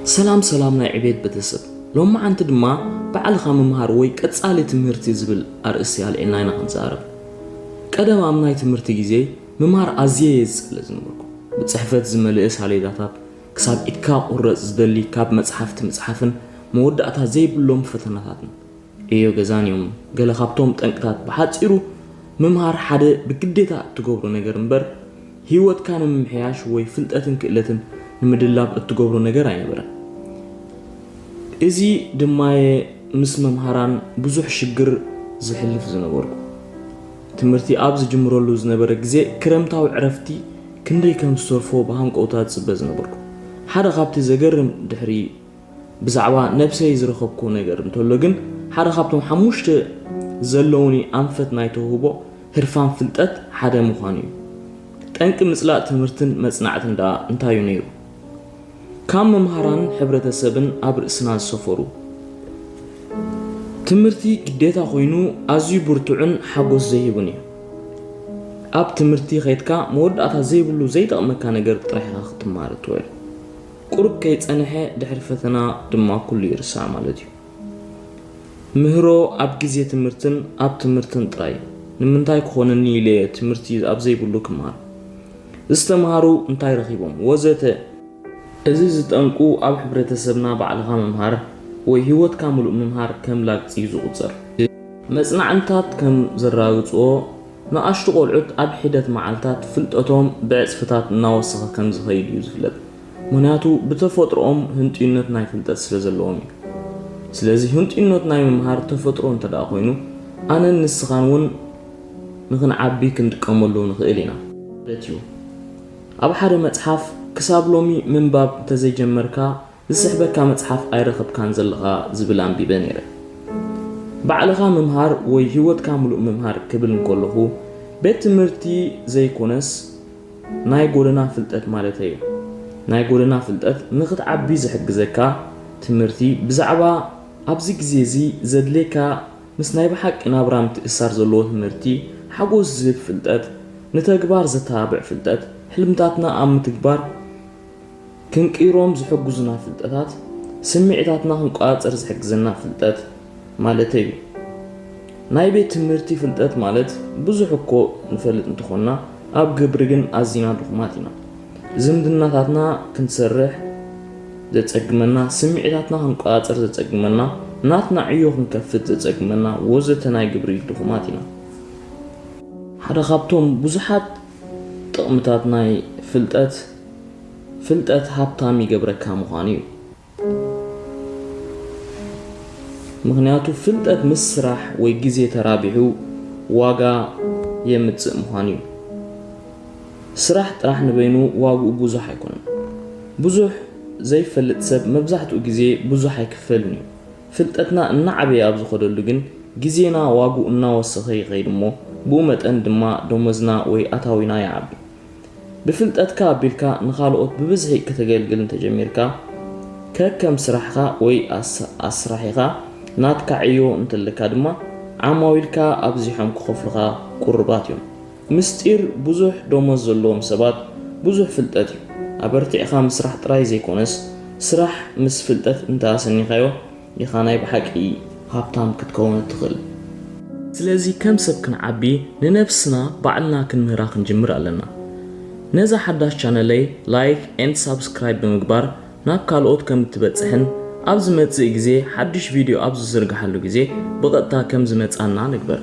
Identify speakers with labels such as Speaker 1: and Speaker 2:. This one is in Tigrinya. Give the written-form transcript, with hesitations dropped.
Speaker 1: سلام عبيد بتسب لو ما عن تدما بعل خام مهار وي قصالي تمرتي زبل ارئسي علينا اينا خنزارب قدم امناي تمرتي غزي ممهار ازيز لازنبركم بصحفت زملئس عليداتات كساب اتكا قرص زدلي كاب مصحفن مودعتا زيبلوم فتناتاتن ايو غزانيوم ገለ ካብቶም ጠንቅታት በሓጺሩ መምሃር ሓደ በግዴታ እትገብሮ ነገር እንበር ህይወትካን ምሕያሽ ወይ ፍልጠትን ክእለትን ንምድላብ እትገብሮ ነገር አይነበረን እዚ ድማየ ምስ መምሃራን ብዙሕ ሽግር ዝሕልፍ ዝነበርኩ ትምህርቲ ኣብዝ ጅምሮሉ ዝነበረ ግዜ ክረምታዊ ዕረፍቲ ክንደይ ከም ዝሰርፎ በሃንቆታት ጽበዝ ነበርኩ ሓደ ካብቲ ዘገርም ድሕሪ ብዛዕባ ነፍሰይ ዝረኸብኩ ነገር እንተሎ ግን ሓደ ካብቶም ሓሙሽተ ዘለውኒ አንፈት ናይ ተውቦ ህርፋን ፍልጠት ሓደ ምዃኑ እዩ ጠንቂ ምጽላእ ትምህርትን መጽናዕትን ዳ እንታዩ ነይሩ ካም መምሃራን ሕብረተሰብን ኣብ ርእስና ዝሰፈሩ ትምህርቲ ግዴታ ኮይኑ ኣዝዩ ብርቱዕን ሓጎስ ዘይብን እዩ ኣብ ትምህርቲ ኸይትካ መወዳእታ ዘይብሉ ዘይጠቕመካ ነገር ጥራሕኻ ክትማር ትወል ቁርብ ከይጸንሐ ድሕሪ ፈተና ድማ ኩሉ ይርሳዕ ማለት እዩ ምህሮ ኣብ ግዜ ትምህርትን ኣብ ትምህርትን ጥራይ ንምንታይ ክኾነኒ ኢለ ትምህርቲ ኣብ ዘይብሉ ክማር ዝተምሃሩ እንታይ ረኺቦም ወዘተ እዚ ዝጠንቁ ኣብ ሕብረተሰብና ባዕልኻ መምሃር ወይ ህይወትካ ሙሉእ መምሃር ከም ላግፂ ዝቁፀር መጽናዕንታት ከም ዘራግፅኦ ንኣሽቱ ቆልዑት ኣብ ሒደት መዓልታት ፍልጠቶም ብዕፅፍታት እናወሰኸ ከም ዝኸይድ እዩ ዝፍለጥ ምክንያቱ ብተፈጥሮኦም ህንጢነት ናይ ፍልጠት ስለ ዘለዎም እዩ ስለዚ ህንጢነት ናይ መምሃር ተፈጥሮ እንተዳ ኮይኑ ኣነ ንስኻን እውን ንኽንዓቢ ክንጥቀመሉ ንኽእል ኢና ለትዩ ኣብ ሓደ መጽሓፍ ክሳብ ሎሚ ምንባብ ተዘይጀመርካ ዝስሕበካ መጽሓፍ ኣይረኸብካን ዘለኻ ዝብል አንቢበ ነይረ ባዕልኻ መምሃር ወይ ህይወትካ ሙሉእ መምሃር ክብል እንከለኹ ቤት ትምህርቲ ዘይኮነስ ናይ ጎደና ፍልጠት ማለት እዩ ናይ ጎደና ፍልጠት ንኽትዓቢ ዝሕግዘካ ትምህርቲ ብዛዕባ ኣብዚ ግዜ እዚ ዘድሌካ ምስ ናይ ብሓቂ ናብራ ምትእሳር ዘለዎ ትምህርቲ ሓጎስ ዝህብ ፍልጠት ንተግባር ዘተባብዕ ፍልጠት ሕልምታትና ኣብ ምትግባር ክንቂሮም ዝሕግዙና ፍልጠታት ስምዒታትና ክንቋፅር ዝሕግዘና ፍልጠት ማለት እዩ ናይ ቤት ትምህርቲ ፍልጠት ማለት ብዙሕ እኮ ንፈልጥ እንትኾና ኣብ ግብሪ ግን ኣዝና ድኹማት ኢና ዝምድናታትና ክንሰርሕ ዘጸግመና ስምዒታትና ክንቋፅር ዘጸግመና ናትና ዕዮ ክንከፍት ዘጸግመና ወዘተ ናይ ግብሪ ድኹማት ኢና ሓደ ካብቶም ብዙሓት ጥቕምታት ናይ ፍልጠት ሃብታም ይገብረካ ምዃኑ እዩ ምክንያቱ ፍልጠት ምስ ስራሕ ወይ ግዜ ተራቢሑ ዋጋ የምጽእ ምዃኑ እዩ ስራሕ ጥራሕ ንበይኑ ዋግኡ ብዙሕ ኣይኮነን ብዙሕ ዘይፈልጥ ሰብ መብዛሕትኡ ግዜ ብዙሕ ኣይክፈልን እዩ ፍልጠትና እናዓበየ ኣብ ዝኸደሉ ግን ግዜና ዋግኡ እናወሰኸ ይኸይድ እሞ ብኡ መጠን ድማ ደሞዝና ወይ ኣታዊና ይዓቢ ብፍልጠትካ ኣቢልካ ንኻልኦት ብብዝሒ ከተገልግል እንተጀሚርካ ከከም ስራሕኻ ወይ ኣስራሒኻ ናትካ ዕዮ እንተለካ ድማ ዓማዊልካ ኣብዚሖም ክኸፍልኻ ቁርባት እዮም ምስጢር ብዙሕ ደሞዝ ዘለዎም ሰባት ብዙሕ ፍልጠት እዩ ኣበርቲዕኻ ምስራሕ ጥራይ ዘይኮነስ ስራሕ ምስ ፍልጠት እንተኣሰኒኻዮ ኢኻ ናይ ብሓቂ ሃብታም ክትከውን ትኽእል ስለዚ ከም ሰብ ክንዓቢ ንነፍስና ባዕልና ክንምህራ ክንጅምር ኣለና ነዛ ሓዳሽ ቻነለይ ላይክ ኤንድ ሳብስክራይብ ብምግባር ናብ ካልኦት ከም ትበጽሕን ኣብ ዝመጽእ ግዜ ሓድሽ ቪድዮ ኣብ ዝዝርግሓሉ ግዜ ብቐጥታ ከም ዝመጻና ንግበር